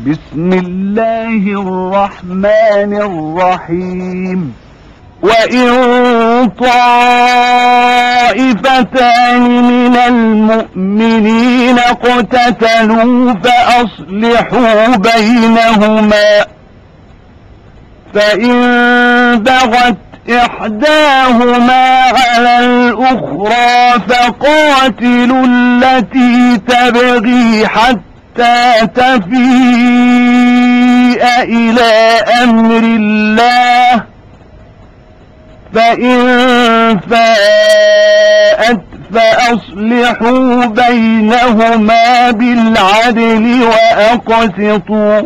بسم الله الرحمن الرحيم وإن طائفتان من المؤمنين اقتتلوا فأصلحوا بينهما فإن بغت إحداهما على الأخرى فقاتلوا التي تبغي حتى تفيء إلى أمر الله فإن فاءت فأصلحوا بينهما بالعدل وأقسطوا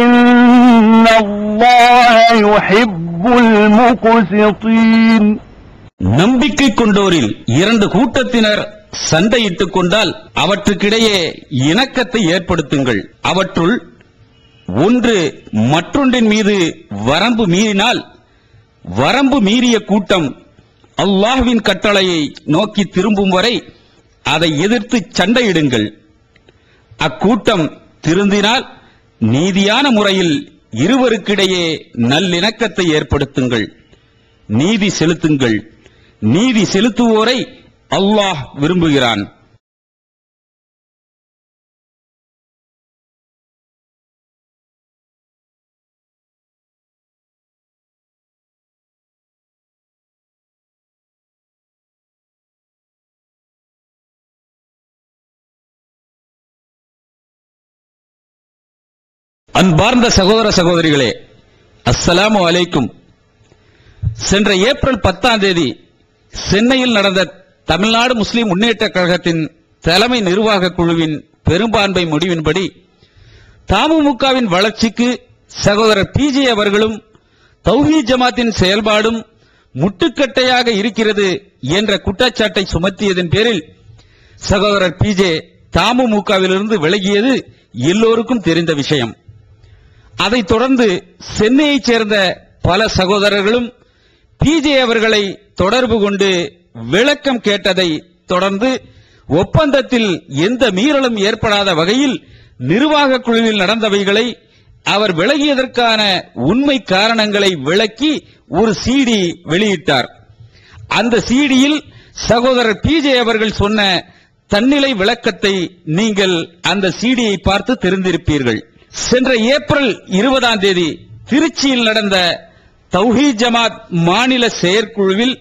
إن الله يحب المقسطين. நம்பிக்கை கொண்டோரில் இரண்டு கூட்டத்தினர் சண்டையிட்டுக் கொண்டால் அவற்றுக்கிடையே இணக்கத்தை ஏற்படுத்துங்கள். அவற்றுள் ஒன்று மற்றொன்றின் மீது வரம்பு மீறினால் வரம்பு மீறிய கூட்டம் அல்லாஹ்வின் கட்டளையை நோக்கி திரும்பும் வரை அதை எதிர்த்து சண்டையிடுங்கள். அக்கூட்டம் திருந்தினால் நீதியான முறையில் இருவருக்கிடையே நல்லிணக்கத்தை ஏற்படுத்துங்கள். நீதி செலுத்துங்கள். நீதி செலுத்துவோரை அல்லாஹ் விரும்புகிறான். அன்பார்ந்த சகோதர சகோதரிகளே, அஸ்ஸலாமு அலைக்கும். சென்ற ஏப்ரல் 10 சென்னையில் நடந்த தமிழ்நாடு முஸ்லிம் முன்னேற்ற கழகத்தின் தலைமை நிர்வாக குழுவின் பெரும்பான்மை முடிவின்படி தமுமுகவின் வளர்ச்சிக்கு சகோதரர் பிஜே அவர்களும் தௌஹீத் ஜமாத்தின் செயல்பாடும் முட்டுக்கட்டையாக இருக்கிறது என்ற குற்றச்சாட்டை சுமத்தியதன் பேரில் சகோதரர் பிஜே தமுமுகவிலிருந்து விலகியது எல்லோருக்கும் தெரிந்த விஷயம். அதைத் தொடர்ந்து சென்னையைச் சேர்ந்த பல சகோதரர்களும் பிஜே அவர்களை தொடர்பு கொண்டு விளக்கம் கேட்டதை தொடர்ந்து ஒப்பந்தத்தில் எந்த மீறலும் ஏற்படாத வகையில் நிர்வாக குழுவில் நடந்தவைகளை அவர் விலகியதற்கான உண்மை காரணங்களை விளக்கி ஒரு சிடி வெளியிட்டார். அந்த சிடியில் சகோதரர் பிஜே அவர்கள் சொன்ன தன்னிலை விளக்கத்தை நீங்கள் அந்த சிடியை பார்த்து தெரிந்திருப்பீர்கள். சென்ற ஏப்ரல் 20 திருச்சியில் நடந்த தௌஹீத் ஜமாத் மாநில செயற்குழுவில்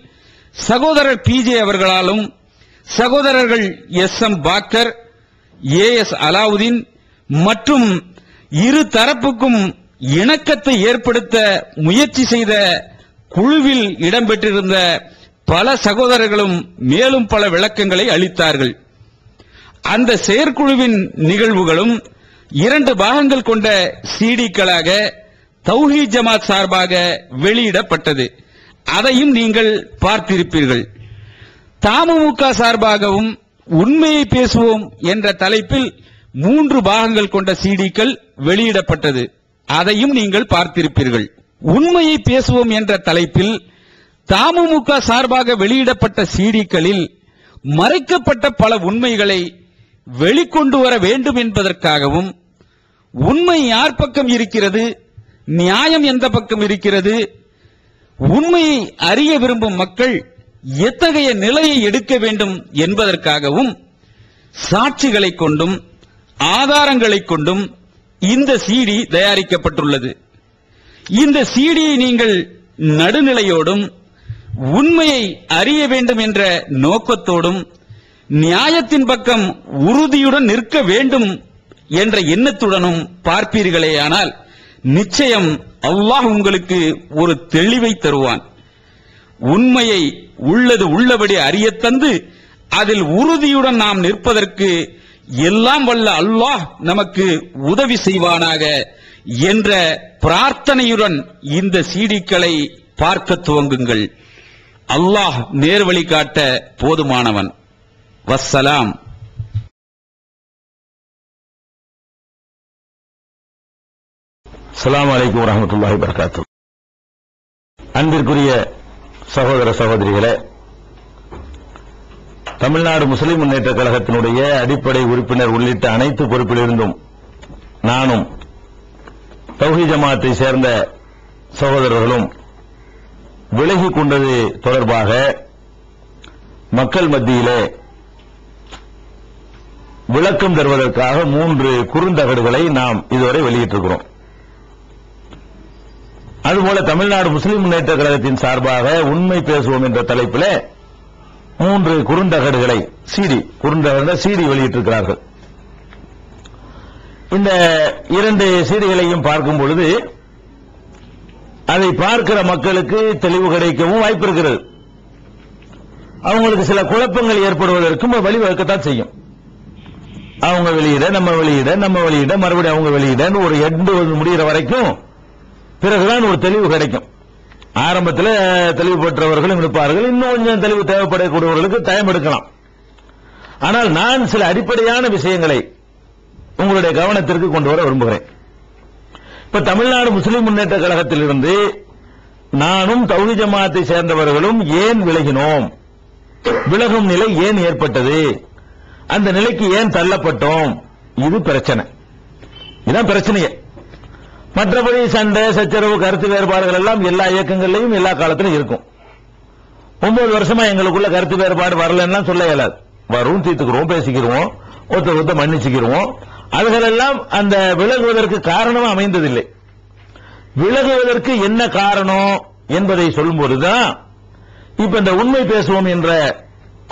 சகோதரர் பிஜே அவர்களாலும் சகோதரர்கள் SM பாக்கர், AS அலாவுதீன் மற்றும் இரு தரப்புக்கும் இணக்கத்தை ஏற்படுத்த முயற்சி செய்த குழுவில் இடம்பெற்றிருந்த பல சகோதரர்களும் மேலும் பல விளக்கங்களை அளித்தார்கள். அந்த செயற்குழுவின் நிகழ்வுகளும் 2 பாகங்கள் கொண்ட சிடிக்களாக தௌஹீத் ஜமாத் சார்பாக வெளியிடப்பட்டது. அதையும் நீங்கள் பார்த்திருப்பீர்கள். தமுமுக சார்பாகவும் உண்மையை பேசுவோம் என்ற தலைப்பில் 3 பாகங்கள் கொண்ட சிடிக்கள் வெளியிடப்பட்டது. அதையும் நீங்கள் பார்த்திருப்பீர்கள். உண்மையை பேசுவோம் என்ற தலைப்பில் தமுமுக சார்பாக வெளியிடப்பட்ட சிடிக்களில் மறைக்கப்பட்ட பல உண்மைகளை வெளிக்கொண்டு வர வேண்டும் என்பதற்காகவும் உண்மை யார் பக்கம் இருக்கிறது, நியாயம் எந்த பக்கம் இருக்கிறது, உண்மையை அறிய விரும்பும் மக்கள் எத்தகைய நிலையை எடுக்க வேண்டும் என்பதற்காகவும் சாட்சிகளை கொண்டும் ஆதாரங்களை கொண்டும் இந்த சிடி தயாரிக்கப்பட்டுள்ளது. இந்த சிடியை நீங்கள் நடுநிலையோடும் உண்மையை அறிய வேண்டும் என்ற நோக்கத்தோடும் நியாயத்தின் பக்கம் உறுதியுடன் நிற்க வேண்டும் என்ற எண்ணத்துடனும் பார்ப்பீர்களேயானால் நிச்சயம் அல்லாஹ் உங்களுக்கு ஒரு தெளிவை தருவான். உண்மையை உள்ளது உள்ளபடி அறியத் தந்து அதில் உறுதியுடன் நாம் நிற்பதற்கு எல்லாம் வல்ல அல்லாஹ் நமக்கு உதவி செய்வானாக என்ற பிரார்த்தனையுடன் இந்த சிடிக்களை பார்க்க துவங்குங்கள். அல்லாஹ் நேர்வழி காட்ட போதுமானவன். வஸ்ஸலாம். அஸ்ஸலாமு அலைக்கும் வரஹ்மத்துல்லாஹி வபரகாத்துஹு. அன்பிற்குரிய சகோதர சகோதரிகளே, தமிழ்நாடு முஸ்லிம் முன்னேற்ற கழகத்தினுடைய அடிப்படை உறுப்பினர் உள்ளிட்ட அனைத்து பொறுப்பிலிருந்தும் நானும் தௌஹீத் ஜமாத்தை சேர்ந்த சகோதரர்களும் விலகிக் கொண்டது தொடர்பாக மக்கள் மத்தியிலே விளக்கம் தருவதற்காக 3 குறுந்தகடுகளை நாம் இதுவரை வெளியிட்டிருக்கிறோம். அதுபோல தமிழ்நாடு முஸ்லிம் முன்னேற்ற கழகத்தின் சார்பாக உண்மை பேசுவோம் என்ற தலைப்பில் 3 குறுந்தகடுகளை சிடி வெளியிட்டிருக்கிறார்கள். இந்த 2 சீடிகளையும் பார்க்கும் பொழுது அதை பார்க்கிற மக்களுக்கு தெளிவு கிடைக்கவும் வாய்ப்பு இருக்கிறது. அவங்களுக்கு சில குழப்பங்கள் ஏற்படுவதற்கும் வழிவகுக்கத்தான் செய்யும். அவங்க வெளியிட நம்ம வெளியிட மறுபடியும் அவங்க வெளியிட ஒரு எண்டு முடிகிற வரைக்கும் பிறகுதான் ஒரு தெளிவு கிடைக்கும். ஆரம்பத்தில் தெளிவு பெற்றவர்களும் இருப்பார்கள், இன்னும் கொஞ்சம் தெளிவு தேவைப்படக்கூடியவர்களுக்கு டைம் எடுக்கலாம். ஆனால் நான் சில அடிப்படையான விஷயங்களை உங்களுடைய கவனத்திற்கு கொண்டு வர விரும்புகிறேன். இப்ப தமிழ்நாடு முஸ்லிம் முன்னேற்ற கழகத்திலிருந்து நானும் தௌஹீத் ஜமாத்தை சேர்ந்தவர்களும் ஏன் விலகினோம், விலகும் நிலை ஏன் ஏற்பட்டது, அந்த நிலைக்கு ஏன் தள்ளப்பட்டோம், இது பிரச்சனை. இதுதான் பிரச்சனையே. மற்றபடி சண்டை சச்சரவு கருத்து வேறுபாடுகள் எல்லாம் எல்லா இயக்கங்களையும் எல்லா காலத்திலும் இருக்கும். 9 வருஷமா எங்களுக்குள்ள கருத்து வேறுபாடு வரலன்னா சொல்ல இயலாது. வரும், தீர்த்துக்கிறோம், பேசிக்கிறோம், ஒருத்தர் மன்னிச்சுக்கிறோம். அதுகளெல்லாம் அந்த விலகுவதற்கு காரணமா அமைந்ததில்லை. விலகுவதற்கு என்ன காரணம் என்பதை சொல்லும்போதுதான் இப்ப இந்த உண்மை பேசுவோம் என்ற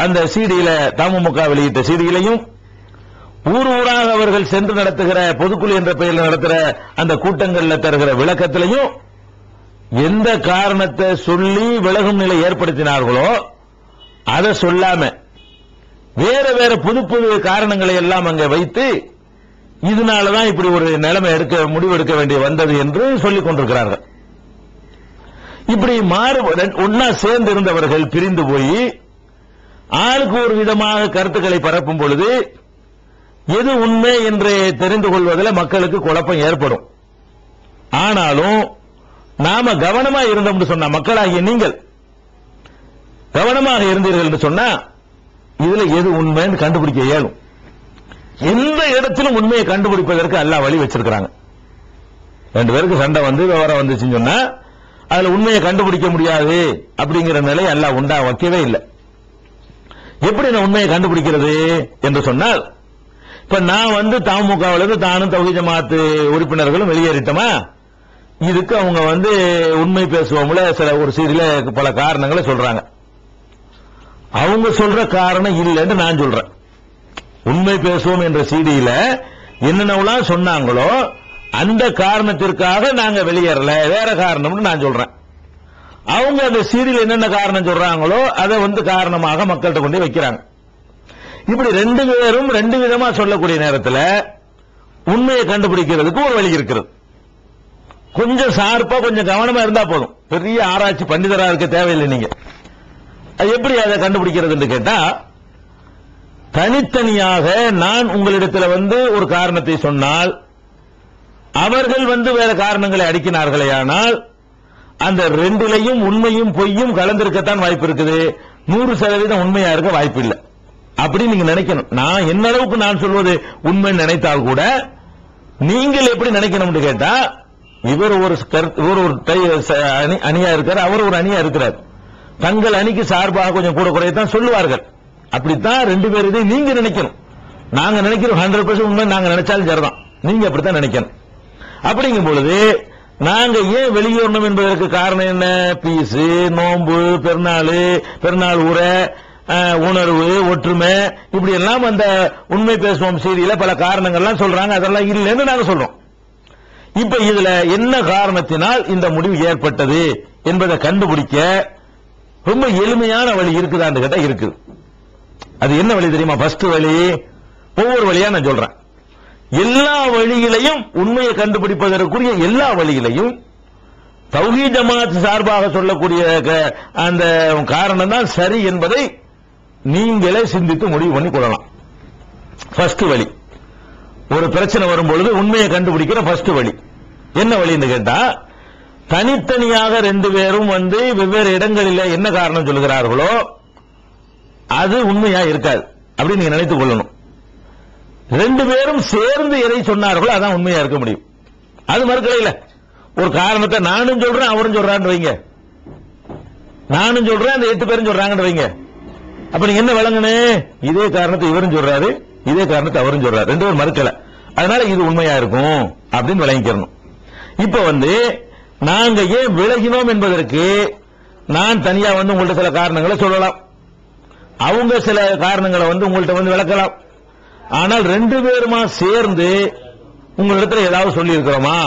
அந்த சிடியில தமுமுக வெளியிட்ட சிடியிலையும் ஊர் ஊராக அவர்கள் சென்று நடத்துகிற பொதுக்குழு என்ற பெயரில் நடத்துகிற அந்த கூட்டங்களில் தருகிற விளக்கத்திலையும் எந்த காரணத்தை சொல்லி விலகும் நிலை ஏற்படுத்தினார்களோ அதை சொல்லாம வேற வேற புது புது காரணங்களை எல்லாம் அங்கே வைத்து இதனாலதான் இப்படி ஒரு நிலைமை முடிவெடுக்க வேண்டிய வந்தது என்று சொல்லிக் கொண்டிருக்கிறார்கள். இப்படி ஒன்னா சேர்ந்து இருந்தவர்கள் பிரிந்து போய் ஆளுக்கு ஒரு விதமாக கருத்துக்களை பரப்பும் பொழுது எது உண்மை என்று தெரிந்து கொள்வதில் மக்களுக்கு குழப்பம் ஏற்படும். ஆனாலும் நாம கவனமா இருந்தோம் சொன்னா, மக்களாகிய நீங்கள் கவனமாக இருந்தீர்கள் என்று சொன்னா இதுல எது உண்மைன்னு கண்டுபிடிக்க இயலும். எந்த இடத்திலும் உண்மையை கண்டுபிடிப்பதற்கு அல்லாஹ் வழி வச்சிருக்கிறாங்க. 2 பேருக்கு சண்டை வந்து விவரம் வந்துச்சுன்னு சொன்னா அதுல உண்மையை கண்டுபிடிக்க முடியாது அப்படிங்கிற நிலை அல்லாஹ் வைக்கவே இல்லை. எப்படி நான் உண்மையை கண்டுபிடிக்கிறது என்று சொன்னால், இப்ப நான் வந்து தமுகவிலிருந்து தானும் தௌஹீத் ஜமாத் உறுப்பினர்களும் வெளியேறிட்டோமா, இதுக்கு அவங்க வந்து உண்மை பேசுவோம்ல சில ஒரு சீரில பல காரணங்களை சொல்றாங்க. அவங்க சொல்ற காரணம் இல்லைன்னு நான் சொல்றேன். உண்மை பேசுவோம் என்ற சீடியில என்னென்னலாம் சொன்னாங்களோ அந்த காரணத்திற்காக நாங்க வெளியேறல, வேற காரணம்னு நான் சொல்றேன். அவங்க அந்த சீடியில் என்னென்ன காரணம் சொல்றாங்களோ அதை வந்து காரணமாக மக்கள்கிட்ட கொண்டு வைக்கிறாங்க. இப்படி 2 பேரும் 2 விதமா சொல்லக்கூடிய நேரத்தில் உண்மையை கண்டுபிடிக்கிறதுக்கு ஒரு வழி இருக்கிறது. கொஞ்சம் சார்பா கொஞ்சம் கவனமா இருந்தா போதும். பெரிய ஆராய்ச்சி பண்டிதரா இருக்க தேவையில்லை. நீங்க எப்படி அதை கண்டுபிடிக்கிறது என்று கேட்டா, தனித்தனியாக நான் உங்களிடத்தில் வந்து ஒரு காரணத்தை சொன்னால் அவர்கள் வந்து வேற காரணங்களை அடிக்கினார்களே, ஆனால் அந்த 2லையும் உண்மையும் பொய்யும் கலந்திருக்கத்தான் வாய்ப்பு இருக்குது. 100% உண்மையா இருக்க வாய்ப்பு இல்லை. அப்படி நீங்க நினைக்கணும். நான் என்ன அளவுக்கு நான் சொல்வது உண்மை நினைத்தால் கூட நீங்கள் எப்படி நினைக்கணும் கேட்டா, இவர் ஒரு அணியா இருக்கிறார், அவர் ஒரு அணியா இருக்கிறார். தங்கள் அணிக்கு சார்பாக கொஞ்சம் கூட குறையத்தான் சொல்லுவார்கள். அப்படித்தான் 2 பேர் இதை நீங்க நினைக்கணும். நாங்க நினைக்கிறோம் 100% உண்மை, நாங்க நினைச்சாலும் சரிதான், நீங்க அப்படித்தான் நினைக்கணும். அப்படிங்கும் பொழுது நாங்க ஏன் வெளியேறணும் என்பதற்கு காரணம் என்ன? பீசு, நோன்பு, பெருநாள் உரை, உணர்வு, ஒற்றுமை, இப்படி எல்லாம் அந்த உண்மை பேசுவோம் செய்தியில பல காரணங்கள்லாம் சொல்றாங்க. அதெல்லாம் இல்லைன்னு நாங்க சொல்றோம். இப்ப இதுல என்ன காரணத்தினால் இந்த முடிவு ஏற்பட்டது என்பதை கண்டுபிடிக்க ரொம்ப எளிமையான வழி இருக்குதான்னு கேட்டா இருக்குது. அது என்ன வழி தெரியுமா? ஃபர்ஸ்ட் வழி, ஒவ்வொரு வழியா நான் சொல்றேன். எல்லா வழியிலையும் உண்மையை கண்டுபிடிப்பதற்குரிய எல்லா வழியிலையும் தௌஹீத் ஜமாத் சார்பாக சொல்லக்கூடிய அந்த காரணம் தான் சரி என்பதை நீங்களே சிந்தித்து முடிவு பண்ணி கொள்ளலாம். ஃபர்ஸ்ட் வழி, ஒரு பிரச்சனை வரும்பொழுது உண்மையை கண்டுபிடிக்கிற ஃபர்ஸ்ட் வழி என்ன வழின்னு கேட்டா, தனித்தனியாக 2 பேரும் வந்து வெவ்வேறு இடங்களில் என்ன காரணம் சொல்லுகிறார்களோ அது உண்மையா இருக்காது அப்படின்னு நீங்க நினைத்துக் கொள்ளணும். ரெண்டு பேரும் சேர்ந்து எதை சொன்னார்களோ அதான் உண்மையா இருக்க முடியும். அது மறுக்கல. ஒரு காரணத்தை நானும் சொல்றேன் அவரும் சொல்றான்னு வைங்க, நானும் சொல்றேன் அந்த 8 பேரும் சொல்றாங்கன்னு வைங்க, அப்ப நீங்க என்ன விளங்கணும்? இதே காரணத்தை இவரும் சொல்றாரு, இதே காரணத்தை அவரும் சொல்றாரு, ரெண்டு பேரும் மறுக்கல, அதனால இது உண்மையா இருக்கும் அப்படின்னு விளங்கிக்கணும். இப்ப நாங்க ஏன் விலகினோம் என்பதற்கு நான் தனியா உங்கள்ட்ட சில காரணங்களை சொல்லலாம், அவங்க சில காரணங்களை உங்கள்ட்ட விளக்கலாம். ஆனால் ரெண்டு பேருமா சேர்ந்து உங்களிடத்துல ஏதாவது சொல்லி இருக்கிறோமா